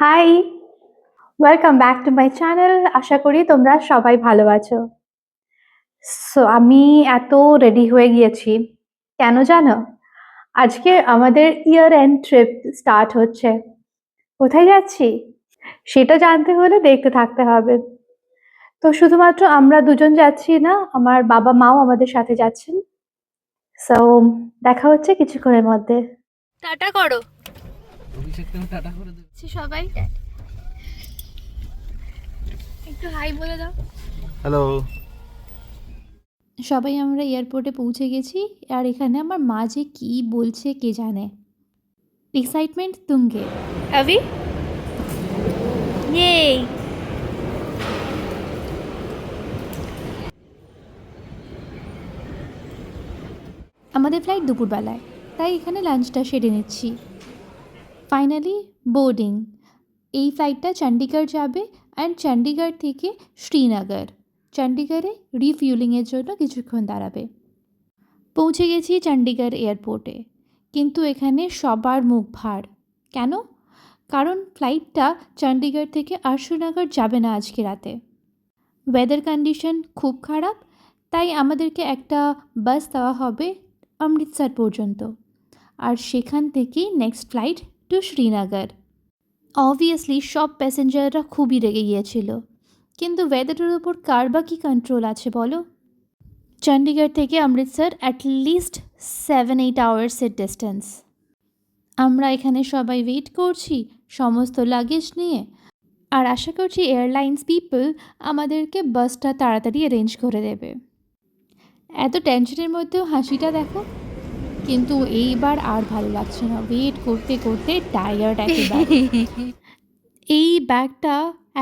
High, welcome back to my channel. আশা করি তোমরা সবাই ভালো আছো। সো আমি এত রেডি হয়ে গিয়েছি, কেন জানো? আজকে আমাদের ইয়ার এন্ড ট্রিপ স্টার্ট হচ্ছে। কোথায় যাচ্ছি সেটা জানতে হলে দেখতে থাকতে হবে। তো শুধুমাত্র আমরা দুজন যাচ্ছি না, আমার বাবা মাও আমাদের সাথে যাচ্ছেন। সো দেখা হচ্ছে কিছুক্ষণের মধ্যে। টাটা করো। টাটা করে দিচ্ছি সবাই, একটু হাই বলে দাও। হ্যালো। সবাই আমরা এয়ারপোর্টে পৌঁছে গেছি, আর এখানে আমার মা যে কী বলছে কে জানে। এক্সাইটমেন্ট তুঙ্গে। অভি, ইয়ে। আমাদের ফ্লাইট দুপুরবেলায়, তাই এখানে লাঞ্চটা সেরে নিচ্ছি। Finally boarding. এই ফ্লাইটটা চণ্ডীগড় যাবে, অ্যান্ড চণ্ডীগড় থেকে শ্রীনগর। চণ্ডীগড়ে রিফিউলিংয়ের জন্য কিছুক্ষণ দাঁড়াবে। পৌঁছে গেছি চণ্ডীগড় এয়ারপোর্টে, কিন্তু এখানে সবার মুখ ভার। কেন? কারণ ফ্লাইটটা চণ্ডীগড় থেকে শ্রীনগর যাবে না আজকে রাতে। ওয়েদার কন্ডিশন খুব খারাপ, তাই আমাদেরকে একটা বাস দেওয়া হবে অমৃতসর পর্যন্ত, আর সেখান থেকেই next flight to Srinagar. Obviously সব প্যাসেঞ্জাররা খুবই রেগে গিয়েছিল, কিন্তু ওয়েদারের উপর কার বা কী কন্ট্রোল আছে বলো? চণ্ডীগড় থেকে অমৃতসর অ্যাটলিস্ট 7-8 আওয়ার্সের ডিস্টেন্স। আমরা এখানে সবাই ওয়েট করছি সমস্ত লাগেজ নিয়ে, আর আশা করছি এয়ারলাইন্স পিপল আমাদেরকে বাসটা তাড়াতাড়ি অ্যারেঞ্জ করে দেবে। এত টেনশনের মধ্যেও হাসিটা দেখো। কিন্তু এইবার আর ভালো লাগছে না, ওয়েট করতে করতে টায়ার্ড একেবারে। এই ব্যাগটা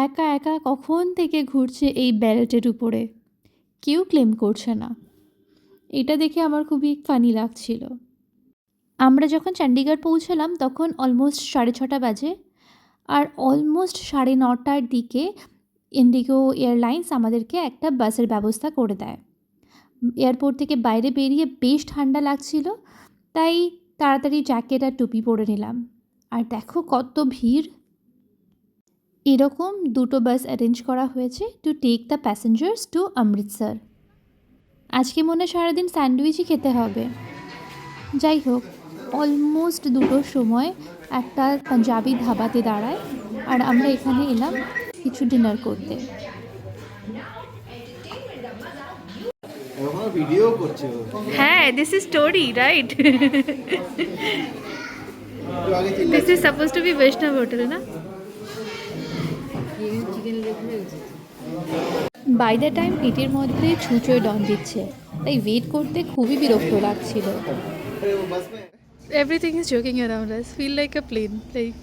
একা একা কখন থেকে ঘুরছে এই বেল্টের উপরে, কেউ ক্লেম করছে না। এটা দেখে আমার খুবই ফানি লাগছিল। আমরা যখন চণ্ডীগড় পৌঁছলাম তখন অলমোস্ট 6:30 বাজে, আর অলমোস্ট 9:30টার দিকে ইন্ডিগো এয়ারলাইন্স আমাদেরকে একটা বাসের ব্যবস্থা করে দেয়। এয়ারপোর্ট থেকে বাইরে বেরিয়ে বেশ ঠান্ডা লাগছিল, তাই তাড়াতাড়ি জ্যাকেট আর টুপি পরে নিলাম। আর দেখো কত ভিড়। এরকম দুটো বাস অ্যারেঞ্জ করা হয়েছে to take the passengers to Amritsar. আজকে মনে সারাদিন স্যান্ডউইচই খেতে হবে। যাই হোক, অলমোস্ট 2টোর সময় একটা পাঞ্জাবি ধাবাতে দাঁড়ায়, আর আমরা এখানে এলাম কিছু ডিনার করতে। ভিডিও করছে ও। হ্যাঁ, দিস ইজ স্টোরি রাইট। একটু আগে this is suppose to be Vaishnav hotel না? বাই দ্য টাইম পেটের মধ্যে ছুঁচোয় ডন দিচ্ছে, তাই ওয়েট করতে খুবই বিরক্ত লাগছিল। Everything is joking around us. Feel like a plane. Like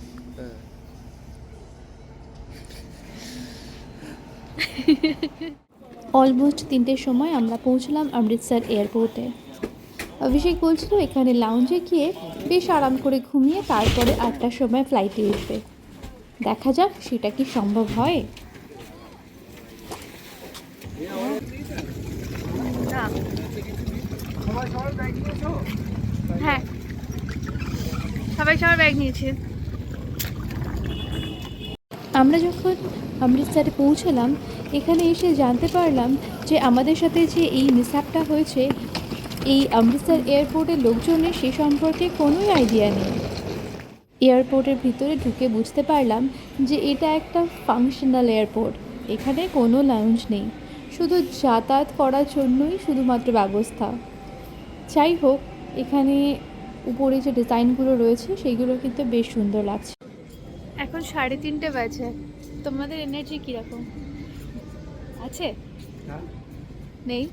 almost 3টের সময় আমরা পৌঁছলাম অমৃতসর এয়ারপোর্টে। অভিষেক বলছিল এখানে লাউঞ্জে গিয়ে বেশ আরাম করে ঘুমিয়ে তারপরে 8টার সময় ফ্লাইটে উঠবে। দেখা যাক সেটা কি সম্ভব হয়। হ্যাঁ, সবাই সবার ব্যাগ নিয়েছে। আমরা যখন অমৃতসরে পৌঁছলাম, এখানে এসে জানতে পারলাম যে আমাদের সাথে যে এই মিসহ্যাপটা হয়েছে, এই অমৃতসর এয়ারপোর্টের লোকজনের সে সম্পর্কে কোনোই আইডিয়া নেই। এয়ারপোর্টের ভিতরে ঢুকে বুঝতে পারলাম যে এটা একটা ফাংশনাল এয়ারপোর্ট। এখানে কোনো লাউঞ্জ নেই, শুধু যাতায়াত করার জন্যই শুধুমাত্র ব্যবস্থা। যাই হোক, এখানে উপরে যে ডিজাইনগুলো রয়েছে সেইগুলো কিন্তু বেশ সুন্দর লাগছে। এখন 3:30 বাজে। তোমাদের এনার্জি কীরকম আছে? নেই?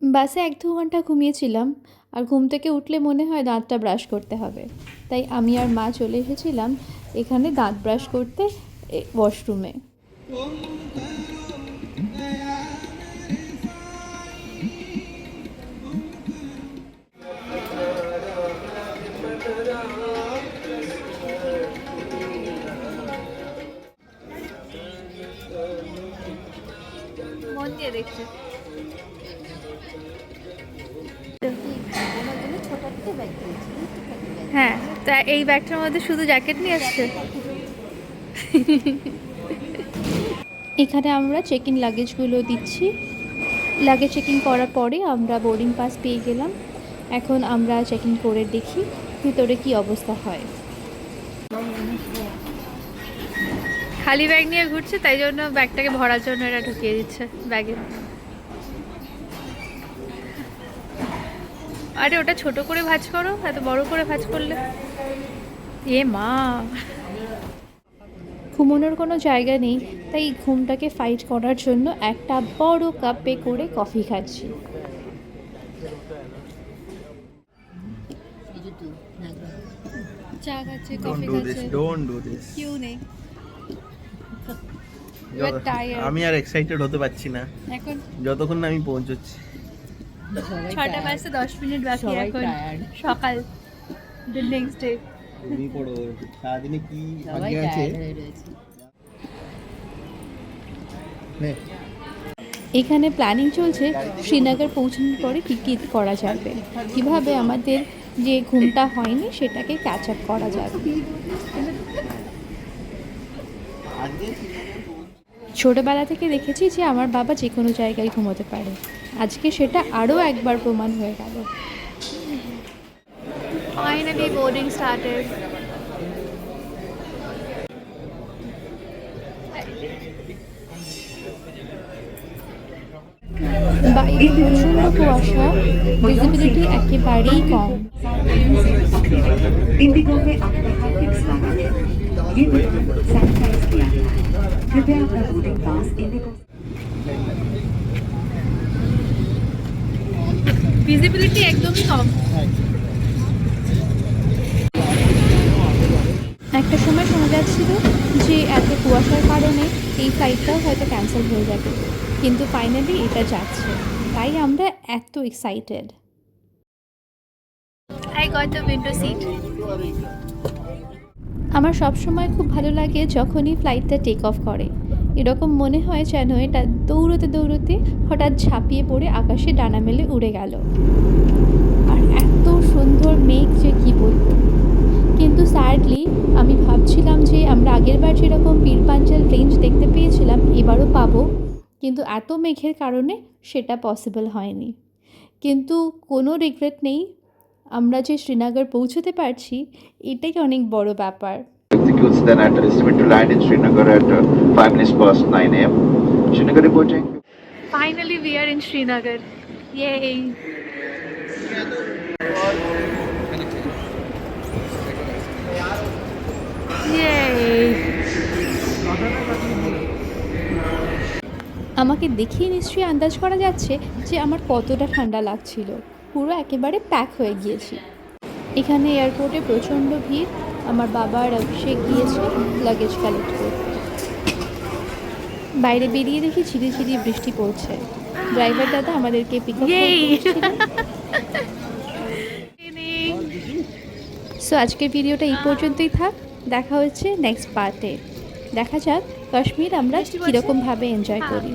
বাসে 1-2 ঘন্টা ঘুমিয়েছিলাম, আর ঘুম থেকে উঠলে মনে হয় দাঁতটা ব্রাশ করতে হবে, তাই আমি আর মা চলে এসেছিলাম এখানে দাঁত ব্রাশ করতে ওয়াশরুমে। মন দিয়ে দেখছে। হ্যাঁ, তা এই ব্যাগটার মধ্যে শুধু জ্যাকেট নিয়ে আসছে। এখানে আমরা চেক ইন লাগেজগুলো দিচ্ছি। লাগেজ চেক ইন করার পরে আমরা বোর্ডিং পাস পেয়ে গেলাম। এখন আমরা চেক ইন করে দেখি ভিতরে কি অবস্থা হয়। খালি ব্যাগ নিয়ে ঘুরছে, তাই জন্য ব্যাগটাকে ভরার জন্য এটা ঢুকিয়ে দিচ্ছে ব্যাগে। আরে ওটা ছোট করে ভাঁজ করো, এত বড় করে ভাঁজ করলে। এ মা, ঘুমানোর কোনো জায়গা নেই, তাই ঘুমটাকে ফাইট করার জন্য একটা বড় কাপে করে কফি খাচ্ছি। চা খাচ্ছে, কফি খাচ্ছে। Don't do this. কিউ নেই, আমি আর এক্সাইটেড হতে পারছি না এখন যতক্ষণ না আমি পৌঁছচ্ছি। 6টা বাজতে 10 মিনিট বাকি, এখন সকাল, দ্য নেক্সট ডে। তুমি পড়ো সারাদিনে কি ভাগ্যে আছে। নে এখানে প্ল্যানিং চলছে শ্রীনগর পৌঁছানোর পরে কী কী করা যাবে, কীভাবে আমাদের যে ঘুমটা হয়নি সেটাকে ক্যাচ আপ করা যাবে। ছোটোবেলা থেকে দেখেছি যে আমার বাবা যে কোনো জায়গায় ঘুমোতে পারে, আজকে সেটা আরও একবার প্রমাণ হয়ে গেল। Finally boarding started. বাইরে প্রচণ্ড কুয়াশা, ভিজিবিলিটি একেবারেই কম। इंडिगो में आपका हार्दिक स्वागत है। ये बिल्कुल सैनिटाइज किया गया है। कृपया अपना बोर्डिंग पास इंडिगो ভিজিবিলিটি একদমই কম। একটা সময় শোনা যাচ্ছিল যে এত কুয়াশার কারণে এই ফ্লাইটটাও হয়তো ক্যান্সেল হয়ে যাবে, কিন্তু ফাইনালি এটা যাচ্ছে, তাই আমরা এত excited. I got the window seat. আমার সবসময় খুব ভালো লাগে যখনই ফ্লাইটটা টেক অফ করে, এরকম মনে হয় যেন এটা দৌড়তে দৌড়তে হঠাৎ ঝাঁপিয়ে পড়ে আকাশে ডানা মেলে উড়ে গেল। আর এত সুন্দর মেঘ যে কী বলবো। কিন্তু স্যাডলি আমি ভাবছিলাম যে আমরা আগেরবার যেরকম পীরপাঞ্জাল রেঞ্জ দেখতে পেয়েছিলাম এবারও পাবো, কিন্তু এত মেঘের কারণে সেটা পসিবল হয়নি। কিন্তু কোনো রিগ্রেট নেই, আমরা যে শ্রীনগর পৌঁছতে পারছি এটাই অনেক বড় ব্যাপার। Executes then at estimate to land in Srinagar at 5 minutes past 9 a.m. Srinagar reporting. Finally we are in Srinagar. Yay! Yay! আমাকে দেখিয়ে নিশ্চয়ই আন্দাজ করা যাচ্ছে যে আমার কতটা ঠান্ডা লাগছিল, পুরো একেবারে প্যাক হয়ে গিয়েছি। এখানে এয়ারপোর্টে প্রচণ্ড ভিড়, আমার বাবা আর অভিষেক গিয়েছে লাগেজ কালেক্ট করতে। বাইরে বেরিয়ে দেখি ঝিরি ঝিরি বৃষ্টি পড়ছে। ড্রাইভার দাদা আমাদেরকে পিক আপ করছিলেন। সো আজকের ভিডিওটা এই পর্যন্তই থাক, দেখা হচ্ছে নেক্সট পার্টে। দেখা যাক কাশ্মীর আমরা কীরকমভাবে এনজয় করি।